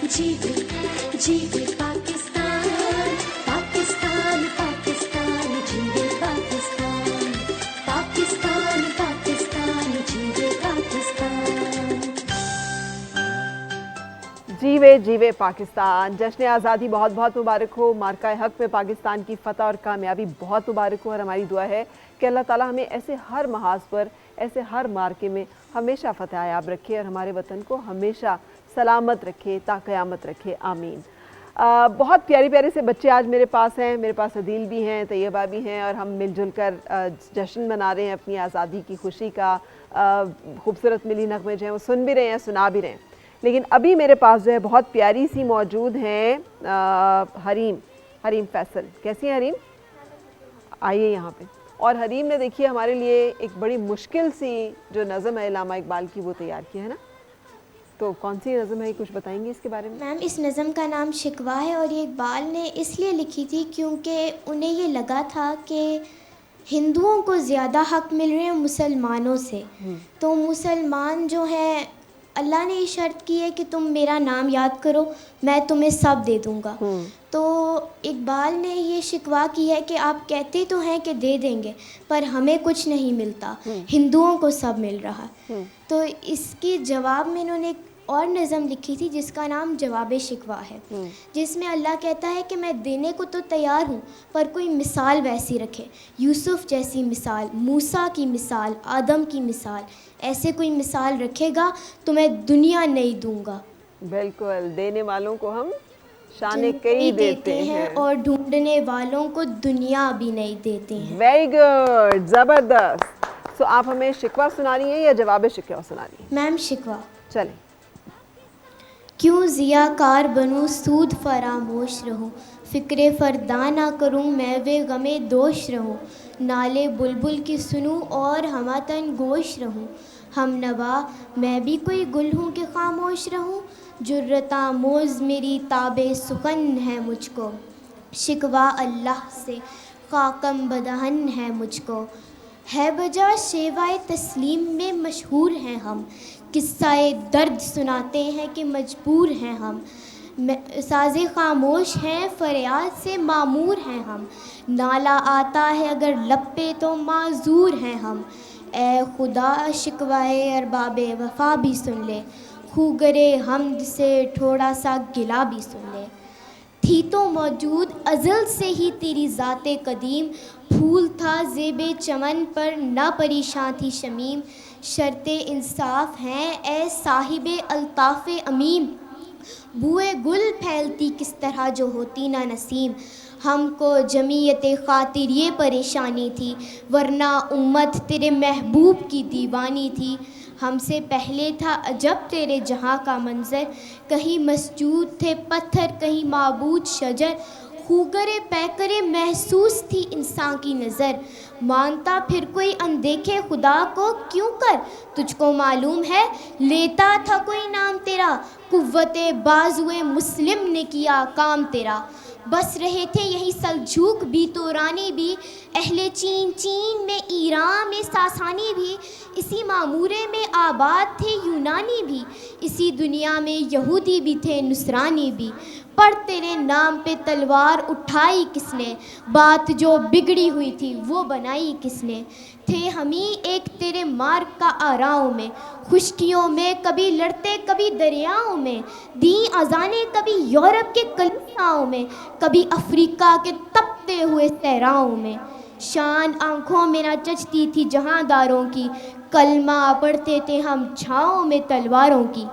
जीवे जीवे पाकिस्तान, पाकिस्तान पाकिस्तान जीवे पाकिस्तान, पाकिस्तान पाकिस्तान जीवे पाकिस्तान। जीवे जीवे पाकिस्तान। जश्न आज़ादी बहुत बहुत मुबारक हो। मार्का हक में पाकिस्तान की फ़तह और कामयाबी बहुत मुबारक हो। और हमारी दुआ है कि अल्लाह ताला हमें ऐसे हर महाज पर, ऐसे हर मार्के में हमेशा फ़तह याब रखे और हमारे वतन को हमेशा सलामत रखे, ता क़यामत रखे, आमीन। बहुत प्यारे प्यारे से बच्चे आज मेरे पास हैं। मेरे पास अदील भी हैं, तैयबा भी हैं, और हम मिलजुल कर जश्न मना रहे हैं अपनी आज़ादी की खुशी का। खूबसूरत मिली नगमे जो हैं वो सुन भी रहे हैं, सुना भी रहे हैं। लेकिन अभी मेरे पास जो है बहुत प्यारी सी मौजूद हैं हरीम फैसल। कैसी हैं हरीम? आइए यहाँ पे। और हरीम ने देखिए हमारे लिए एक बड़ी मुश्किल सी जो नज़म है इल्लामा इकबाल की वो तैयार की है ना। तो कौन सी नज़म है, कुछ बताएंगी इसके बारे में? मैम, इस नज़म का नाम शिकवा है और ये इकबाल ने इसलिए लिखी थी क्योंकि उन्हें ये लगा था कि हिंदुओं को ज़्यादा हक़ मिल रहे हैं मुसलमानों से। तो मुसलमान जो हैं, अल्लाह ने ये शर्त की है कि तुम मेरा नाम याद करो, मैं तुम्हें सब दे दूँगा। तो इकबाल ने ये शिकवा की है कि आप कहते तो हैं कि दे देंगे, पर हमें कुछ नहीं मिलता, हिंदुओं को सब मिल रहा। तो इसके जवाब में इन्होंने एक और नज़म लिखी थी जिसका नाम जवाब शिकवा है, जिसमें अल्लाह कहता है कि मैं देने को तो तैयार हूँ, पर कोई मिसाल वैसी रखे, यूसुफ जैसी मिसाल, मूसा की मिसाल, आदम की मिसाल, ऐसे कोई मिसाल रखेगा तो मैं दुनिया नहीं दूंगा। बिल्कुल, देने वालों को हम शान कई देते हैं और ढूंढने वालों को दुनिया भी नहीं देते हैं। वेरी गुड, ज़बरदस्त। सो आप हमें शिकवा सुना रही हैं या जवाब शिकवा सुना रही हैं? मैम, शिकवा। चलें। क्यों ज़ियाकार बनूँ, सूद फरामोश रहूँ, फ़िक्रे फ़रदा ना करूँ, मैं वे गमे दोष रहूँ, नाले बुलबुल की सुनूँ और हमातन गोश रहूँ, हम नवा मैं भी कोई गुल हूँ कि खामोश रहूँ, जुर्रता मोज़ मेरी ताबे सुखन है मुझको, शिकवा अल्लाह से खाकम बदहन है मुझको, है बजा शेवाए तस्लीम में मशहूर हैं हम, किस्साए दर्द सुनाते हैं कि मजबूर हैं हम, साज़े खामोश हैं फरियाद से मामूर हैं हम, नाला आता है अगर लब पे तो माजूर हैं हम, ए खुदा शिकवाए अरबाबे वफ़ा भी सुन ले, खूगरे हमद से थोड़ा सा गिला भी सुन ले, थी तो मौजूद अज़ल से ही तेरी ज़ाते कदीम, फूल था ज़ेबे चमन पर ना परेशान थी शमीम, शर्ते इंसाफ हैं ए साहिबे अल्ताफ़े अमीम, बुए गुल फैलती किस तरह जो होती ना नसीम, हमको जमीयत खातिर ये परेशानी थी, वरना उम्मत तेरे महबूब की दीवानी थी, हमसे पहले था अजब तेरे जहाँ का मंज़र, कहीं मस्जूद थे पत्थर कहीं माबूद शजर, खूगरे पैकरे महसूस थी इंसान की नज़र, मानता फिर कोई अनदेखे खुदा को क्यों कर, तुझको मालूम है लेता था कोई नाम तेरा, कुव्वते बाजुए मुस्लिम ने किया काम तेरा, बस रहे थे यही सल्जूक भी तुरानी भी, अहले चीन में ईरान में सासानी भी, इसी मामूरे में आबाद थे यूनानी भी, इसी दुनिया में यहूदी भी थे नुसरानी भी, पर तेरे नाम पे तलवार उठाई किसने, बात जो बिगड़ी हुई थी वो बनाई किसने, थे हम ही एक तेरे मार्ग का आराओं में, खुश्कियों में कभी लड़ते कभी दरियाओं में, दी अजाने कभी यूरोप के कलियाओं में, कभी अफ्रीका के तपते हुए सहराओं में, शान आँखों में ना चचती थी जहांदारों की, कलमा पढ़ते थे हम छाँव में तलवारों की,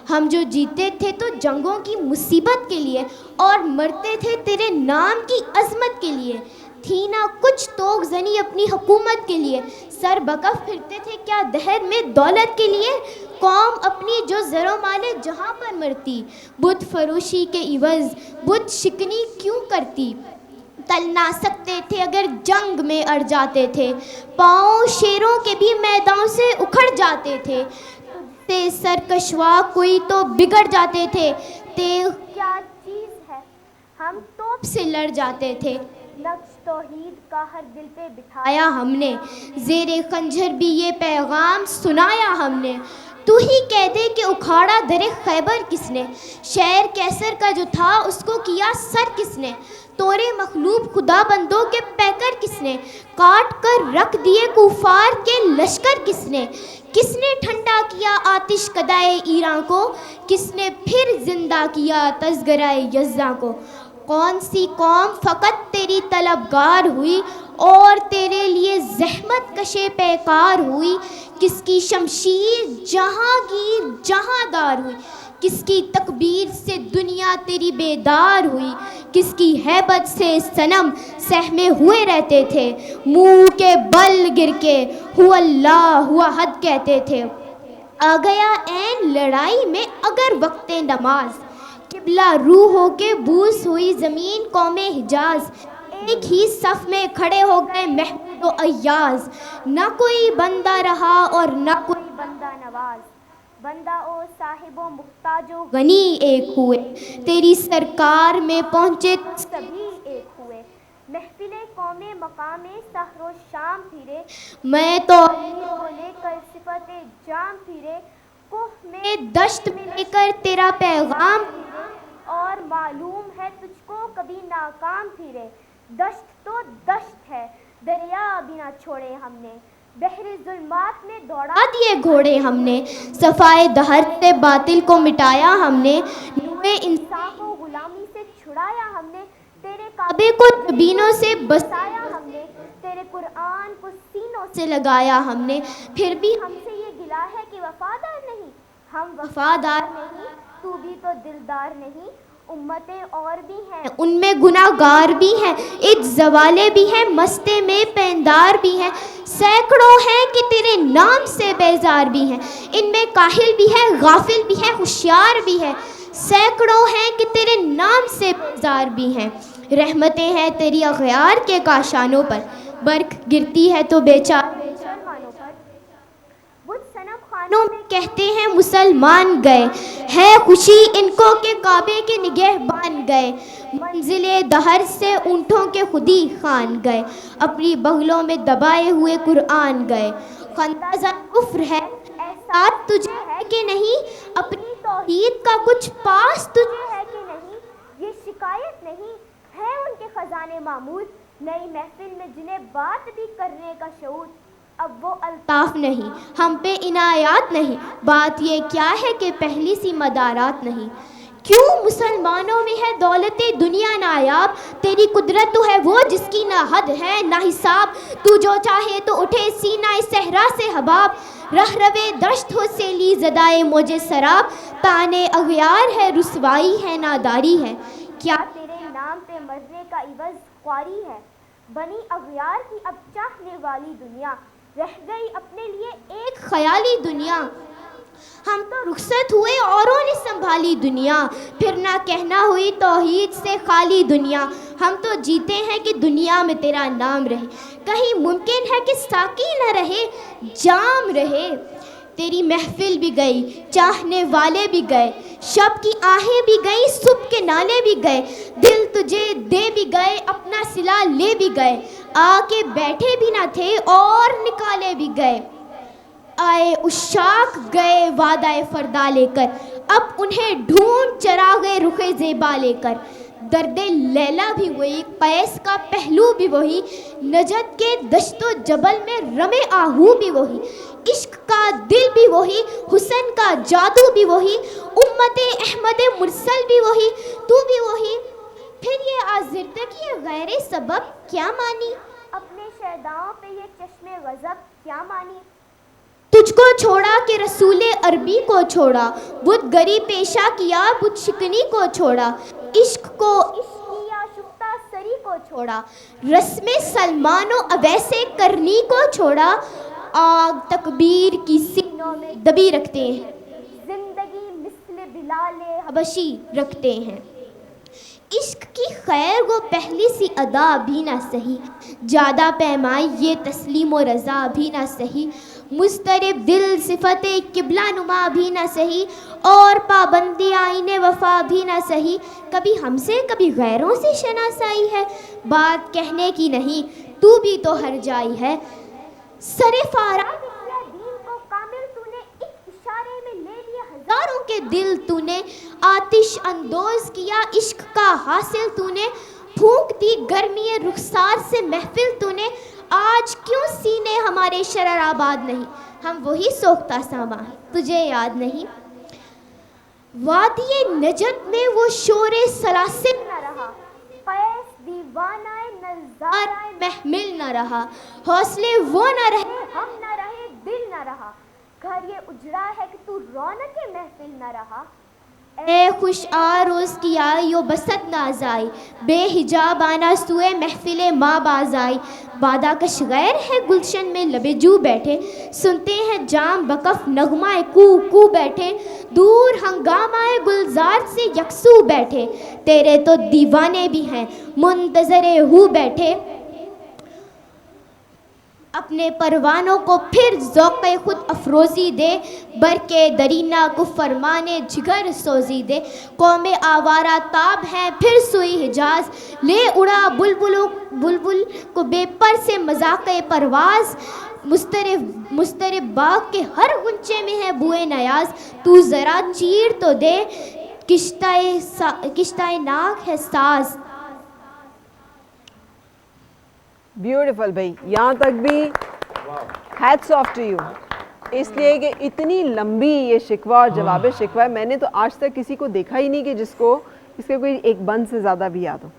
हम जो जीते थे तो जंगों की मुसीबत के लिए और मरते थे तेरे नाम की अज़मत के लिए, थी ना कुछ तोग ज़नी अपनी हुकूमत के लिए, सर बकफ फिरते थे क्या दहर में दौलत के लिए, कौम अपनी जो ज़रो माले जहाँ पर मरती, बुत फरोशी के इवज़ बुत शिकनी क्यों करती, तल ना सकते थे अगर जंग में अड़ जाते थे, पाँव शेरों के भी मैदान से उखड़ जाते थे, ते सरकशवा कोई तो बिगड़ जाते थे, ते क्या चीज़ है हम तोप से लड़ जाते थे, نقش توحید کا ہر دل پہ بٹھایا ہم نے، زیر خنجر بھی یہ پیغام سنایا ہم نے۔ تو ہی کہہ دے کہ اکھاڑا در خیبر کس نے، شہر کیسر کا جو تھا اس کو کیا سر کس نے، تورے مخلوب خدا بندوں کے پیکر کس نے، کاٹ کر رکھ دیے کفار کے لشکر کس نے ٹھنڈا کیا آتش کدائے ایران کو، کس نے پھر زندہ کیا تذکرہ یزداں کو۔ کون سی قوم فقط تیری طلبگار ہوئی اور تیرے لیے زحمت کشے پیکار ہوئی، کس کی شمشیر جہانگیر جہاندار ہوئی، کس کی تکبیر سے دنیا تیری بیدار ہوئی، کس کی ہیبت سے صنم سہمے ہوئے رہتے تھے، منہ کے بل گر کے ہو اللہ ہوا حد کہتے تھے۔ آ گیا عین لڑائی میں اگر وقت نماز، قبلہ روح ہو کے بوس ہوئی زمین قوم حجاز، ایک ہی صف میں کھڑے ہو گئے محمود و ایاز، نہ کوئی بندہ رہا اور نہ کوئی بندہ نواز، بندہ او صاحب و محتاج و غنی ایک ہوئے، تیری سرکار میں پہنچے تو سبھی ایک ہوئے، محفل قوم مقام سحر و شام پھرے، میں تو لے کر صفت جام پھرے، کوہ میں دشت میں لے کر تیرا پیغام پھرے، اور معلوم ہے تجھ کو کبھی ناکام پھرے، دشت تو دشت ہے دریا بھی نہ چھوڑے ہم نے، بحر ظلمات میں دوڑا دیے گھوڑے ہم نے، صفائے دہر سے باطل کو مٹایا ہم نے، نور انصاف و غلامی سے چھڑایا ہم نے، تیرے کعبے کو جبینوں سے بسایا ہم نے، تیرے قرآن کو سینوں سے لگایا ہم نے، پھر بھی ہم سے یہ گلہ ہے کہ وفادار نہیں، ہم وفادار نہیں، تو بھی تو دلدار نہیں، امتیں اور بھی ہیں ان میں گناہ گار بھی ہیں، ایک زوالے بھی ہیں مستے میں پیندار بھی ہیں، سینکڑوں ہیں کہ تیرے نام سے بیزار بھی ہیں، ان میں کاہل بھی ہے غافل بھی ہے ہوشیار بھی ہے، سینکڑوں ہیں کہ تیرے نام سے بیزار بھی ہیں، رحمتیں ہیں تیری اغیار کے کاشانوں پر، برق گرتی ہے تو بیچارے مسلمانوں پر، بت صنم خانوں میں کہتے ہیں مسلمان گئے، ہے خوشی ان کو کہ کعبے کے نگہبان گئے، منزل دہر سے اونٹوں کے خودی خان گئے، اپنی بغلوں میں دبائے ہوئے قرآن گئے، خندازہ کفر ہے احساس تجھے ہے کہ نہیں، اپنی توحید کا کچھ پاس تجھے ہے کہ نہیں، یہ شکایت نہیں ہے ان کے خزانے معمول، نئی محفل میں جنہیں بات بھی کرنے کا شعور، اب وہ الطاف نہیں ہم پہ عنایات نہیں، بات یہ کیا ہے کہ پہلی سی مدارات نہیں، کیوں مسلمانوں میں ہے دولت دنیا نایاب، تیری قدرت تو ہے وہ جس کی نہ حد ہے نہ حساب، تو جو چاہے تو اٹھے سینہ صحرا سے حباب، رہ روے دشت ہو سیلی زدائے موج سراب، تانے اغیار ہے رسوائی ہے ناداری ہے، کیا تیرے نام پہ مرنے کا عوض خواری ہے، بنی اغیار کی اب چاہنے والی دنیا، رہ گئی اپنے لیے ایک خیالی دنیا، ہم تو رخصت ہوئے اوروں نے سنبھالی دنیا، پھر نہ کہنا ہوئی توحید سے خالی دنیا، ہم تو جیتے ہیں کہ دنیا میں تیرا نام رہے، کہیں ممکن ہے کہ ساقی نہ رہے جام رہے، تیری محفل بھی گئی چاہنے والے بھی گئے، شب کی آہیں بھی گئیں صبح کے نالے بھی گئے، دل تجھے دے بھی گئے اپنا صلہ لے بھی گئے، آ کے بیٹھے بھی نہ تھے اور نکالے بھی گئے، آئے عشاق گئے وعدہ فردا لے کر، اب انہیں ڈھونڈ چراغ رخ زیبا لے کر، درد لیلا بھی وہی قیس کا پہلو بھی وہی، نجد کے دشت و جبل میں رمے آہو بھی وہی، عشق کا دل بھی وہی حسن کا جادو بھی وہی، امت احمد مرسل بھی وہی تو بھی وہی، پھر یہ آزردگی غیر سبب کیا مانی، اپنے شیداؤں پہ یہ چشم غضب کیا مانی، تجھ کو چھوڑا کہ رسول عربی کو چھوڑا، بت گری پیشہ کیا بت شکنی کو چھوڑا، عشق کو عشقیہ شفتہ سری کو چھوڑا، رسم سلمان و اویسے کرنی کو چھوڑا، آگ تکبیر کی سینوں میں دبی رکھتے ہیں، زندگی مثل بلال حبشی رکھتے ہیں، عشق کی خیر وہ پہلی سی ادا بھی نہ سہی، زیادہ پیمائی یہ تسلیم و رضا بھی نہ سہی، मुस्तरिब दिल सिफते किबला नुमा भी न सही और पाबंदी आईने वफा भी न सही, कभी हमसे कभी गैरों से शनासाई है, बात कहने की नहीं तू भी तो हर जाई है, सरे फारा दीन को कामिल तूने एक इशारे में ले लिए हजारों के दिल, तूने आतिश अंदोज किया इश्क का हासिल, तूने फूंक दी गर्मी रुखसार से महफिल, तूने आज क्यों सीने हमारे शरर आबाद नहीं, हम वही सोख्ता सामा तुझे याद नहीं, वादिये नजत में वो शोरे सलासिल न रहा, पैस दीवानाए नज़ाराए महमिल न रहा, हौसले वो न रहे हम न रहे दिल न रहा, घर ये उजड़ा है कि तू रौनक महफिल न रहा, ए खुश आरोज़ किया यो बसत नाज़ाई, बेहिजाब आना सुए महफिले माँ बाज़ाई, बादा कश गैर है गुलशन में लबे जू बैठे, सुनते हैं जाम बकफ नगमाए कू कू बैठे, दूर हंगामाए गुलजार से यकसू बैठे, तेरे तो दीवाने भी हैं मुंतज़रे हू बैठे, अपने परवानों को फिर ज़ौक़े खुद अफरोज़ी दे, बरके दरीना को फरमाने जिगर सोज़ी दे, कौमे आवारा ताब हैं फिर सुई हिजाज, ले उड़ा बुलबुल को बेपर से मज़ाक़े परवाज़, मुस्तरिब बाग के हर गुंचे में है बुए नयाज, तू ज़रा चीर तो दे किश्ताए नाक है साज। ब्यूटीफुल भाई, यहाँ तक भी हैट्स ऑफ टू यू, इसलिए कि इतनी लंबी ये शिकवा और जवाब शिकवा है, मैंने तो आज तक किसी को देखा ही नहीं कि जिसको इसके कोई एक बंद से ज़्यादा भी याद हो।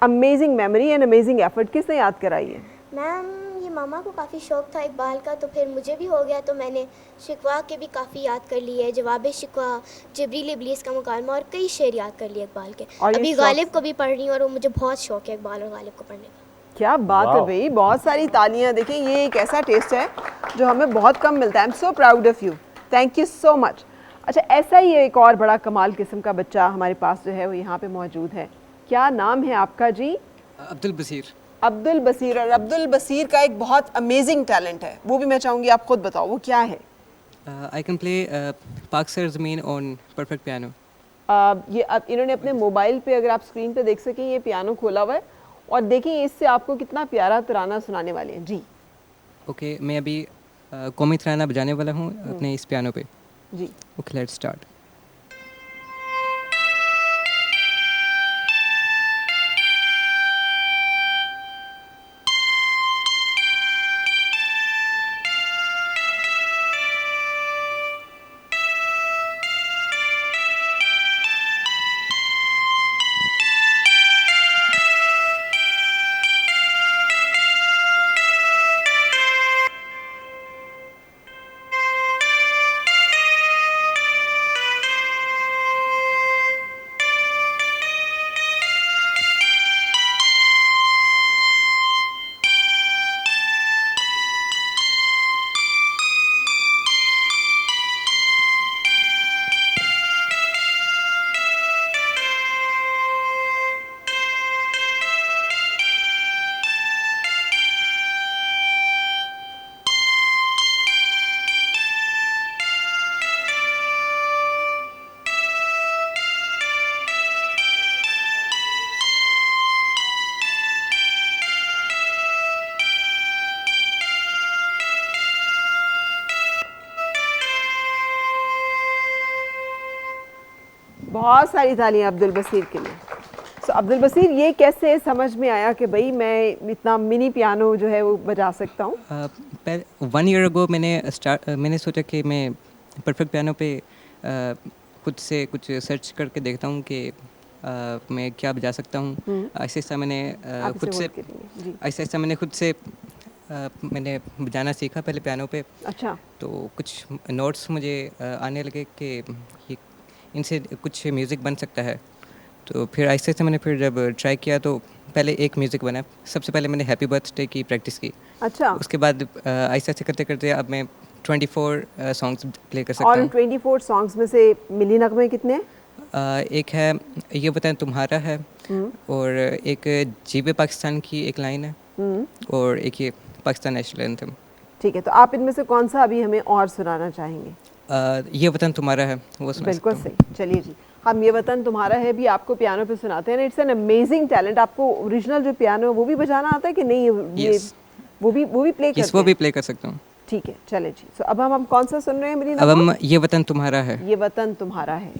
Amazing memory and amazing effort. किसने याद कराई है? मैम ये मामा को काफ़ी शौक था इकबाल का, तो फिर मुझे भी हो गया, तो मैंने शिकवा के भी काफ़ी याद कर लिए है, जवाब शिकवा, जिब्रील इब्लीस का मुकालमा और कई शेर याद कर लिए इकबाल के। अभी गालिब को भी पढ़ रही हूँ और वो मुझे बहुत शौक है इकबाल और गालिब को पढ़ने का। क्या बात है भाई, बहुत सारी तालियां। देखें ये एक ऐसा टेस्ट है जो हमें बहुत कम मिलता है। I am so proud of you, thank you so much. अच्छा, ऐसा ही एक और बड़ा कमाल किस्म का बच्चा हमारे पास जो है वो यहाँ पे मौजूद है। क्या नाम है आपका जी? अब्दुल बसीर। अब्दुल बसीर। और अब्दुल बसीर का एक बहुत अमेजिंग टैलेंट है, वो भी मैं चाहूँगी आप खुद बताओ, वो क्या है? आई कैन प्ले पाक सर ज़मीन ऑन परफेक्ट पियानो। ये अब इन्होंने अपने मोबाइल पे, अगर आप स्क्रीन पे देख सकें, ये पियानो खोला हुआ है और देखिए इससे आपको कितना प्यारा तराना सुनाने वाले हैं जी। ओके, मैं अभी कौमी तराना बजाने वाला हूँ अपने इस पियानो पे जी। Okay, let's start. बहुत सारी तालियां अब्दुल बसीर के लिए। सो अब्दुल बसीर, ये कैसे समझ में आया कि भाई मैं इतना मिनी पियानो जो है वो बजा सकता हूँ? 1 ईयर अगो मैंने सोचा कि मैं परफेक्ट पियानो पे खुद से कुछ सर्च करके देखता हूँ कि मैं क्या बजा सकता हूँ। ऐसे मैंने खुद से मैंने बजाना सीखा पहले पियानो पे। अच्छा। तो कुछ नोट्स मुझे आने लगे कि इनसे कुछ म्यूज़िक बन सकता है। तो फिर ऐसे मैंने फिर जब ट्राई किया तो पहले एक म्यूज़िक बना। सबसे पहले मैंने हैप्पी बर्थडे की प्रैक्टिस की। अच्छा। उसके बाद ऐसे करते करते अब मैं 24 सॉन्ग्स प्ले कर सकता हूँ। और 24 सॉन्ग्स में से मिली नगमे कितने? एक है ये बताएं तुम्हारा है, और एक जीवे पाकिस्तान की एक लाइन है, और एक ये पाकिस्तान नेशनल एंथम। ठीक है, तो आप इनमें से कौन सा अभी हमें और सुनाना चाहेंगे? ये वतन तुम्हारा है वो सुना बिल्कुल सकता हूँ। सही, चलिए जी, हम ये वतन तुम्हारा है भी आपको पियानो पे सुनाते हैं। It's an amazing talent. आपको ओरिजिनल जो पियानो है वो भी बजाना आता है कि नहीं? ये Yes. वो भी प्ले करते Yes, वो हैं? भी प्ले कर सकता हूँ। ठीक है, चले जी। सो अब हम कौन सा सुन रहे हैं मेरी अब नगमा? हम ये वतन तुम्हारा है। ये वतन तुम्हारा है।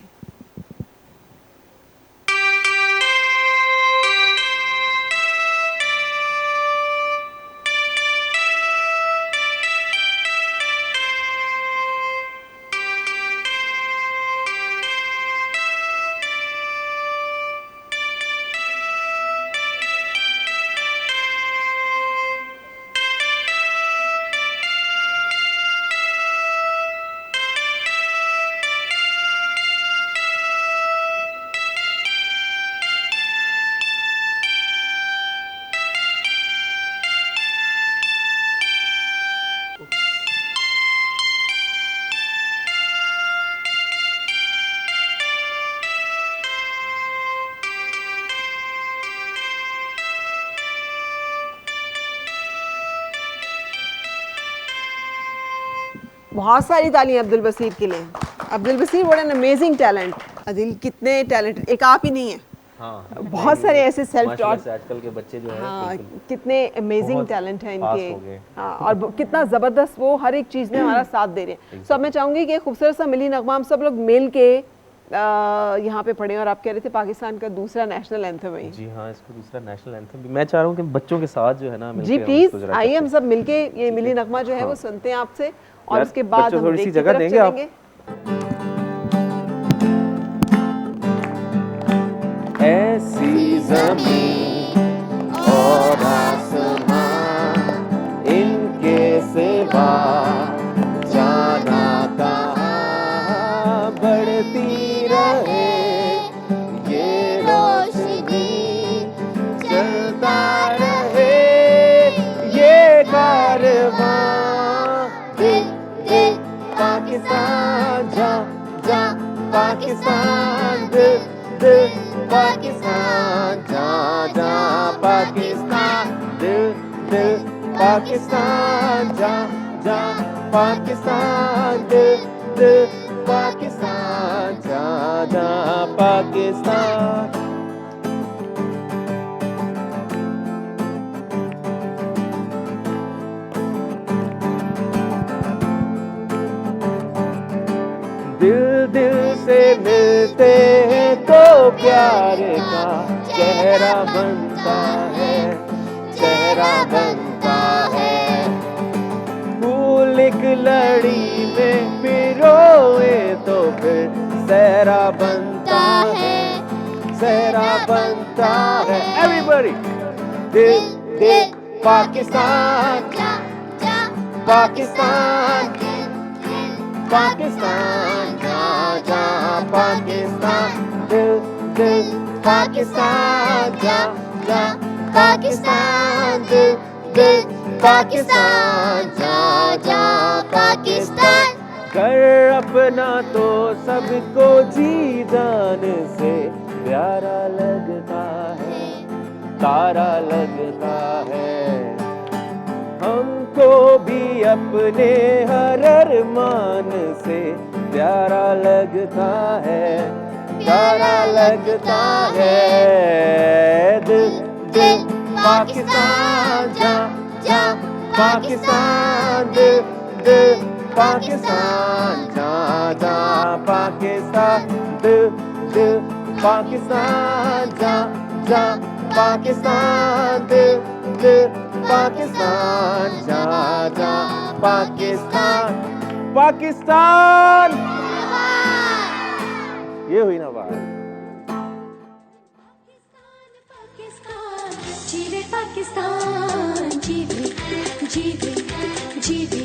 बहुत सारी तालियां अब्दुल बसीर के लिए। Abdul Basir what an amazing talent. Adil कितने टैलेंट, एक आप ही नहीं है, हाँ, बहुत सारे ऐसे सेल्फ माशाल्लाह टॉट, से आजकल के बच्चे जो है हाँ, बिल्कुल कितने अमेजिंग बहुत टैलेंट हैं fast हो इनके। गए। हाँ, और कितना ज़बरदस्त वो हर एक चीज़ में हमारा साथ दे रहे हैं। सो अब मैं चाहूँगी कि खूबसूरत सा मिली नगमा हम सब लोग मिल के यहाँ पे पढ़े। और आप कह रहे थे पाकिस्तान का दूसरा नेशनल एंथम है। जी हाँ, इसको दूसरा नेशनल एंथम भी मैं चाह रहा हूँ कि बच्चों के साथ जो है ना मिलके जी हम प्लीज़ इसको जरा आइए, हम करते सब मिलके ये मिली नगमा जो है वो सुनते हैं आपसे, और यार, उसके बाद बच्चों हम थोड़ी ब्रेक सी की जगह तरफ देंगे आप? चलेंगे। हैं। ऐसी ज़मीं और आसमां इनके सिवा जाना कहाँ, बढ़ती रहे ये रोशनी, चलता रहे ये कारवां, दिल दिल पाकिस्तान, जा जा पाकिस्तान, दिल दिल पाकिस्तान, जा जा पाकिस्तान, दिल दिल पाकिस्तान, जा जा पाकिस्तान, दिल दिल पाकिस्तान, जा जा पाकिस्तान। दिल दिल से मिलते हैं तो प्यार का चेहरा बनता है, चेहरा बनता है। फूल एक लड़ी में पिरोए तो फिर सहरा बनता है, सहरा बनता है। एवरीबॉडी, दिल दिल पाकिस्तान, पाकिस्तान, पाकिस्तान, जा जा पाकिस्तान, दिल दिल पाकिस्तान, जा जा पाकिस्तान, दिल दिल पाकिस्तान, जा जा पाकिस्तान। कर अपना तो सबको जी जान से प्यारा लगता है, तारा लगता है। हमको भी अपने हर अरमान से प्यारा लगता है, प्यारा लगता है। दिल दिल पाकिस्तान, जा जा पाकिस्तान, दिल दिल पाकिस्तान, जा जा पाकिस्तान, दिल दिल पाकिस्तान, जा जा पाकिस्तान, दिल दिल पाकिस्तान, जा जा पाकिस्तान, पाकिस्तान। ये हुई ना बात। पाकिस्तान, जीवे पाकिस्तान, जीवे जीवे जीवे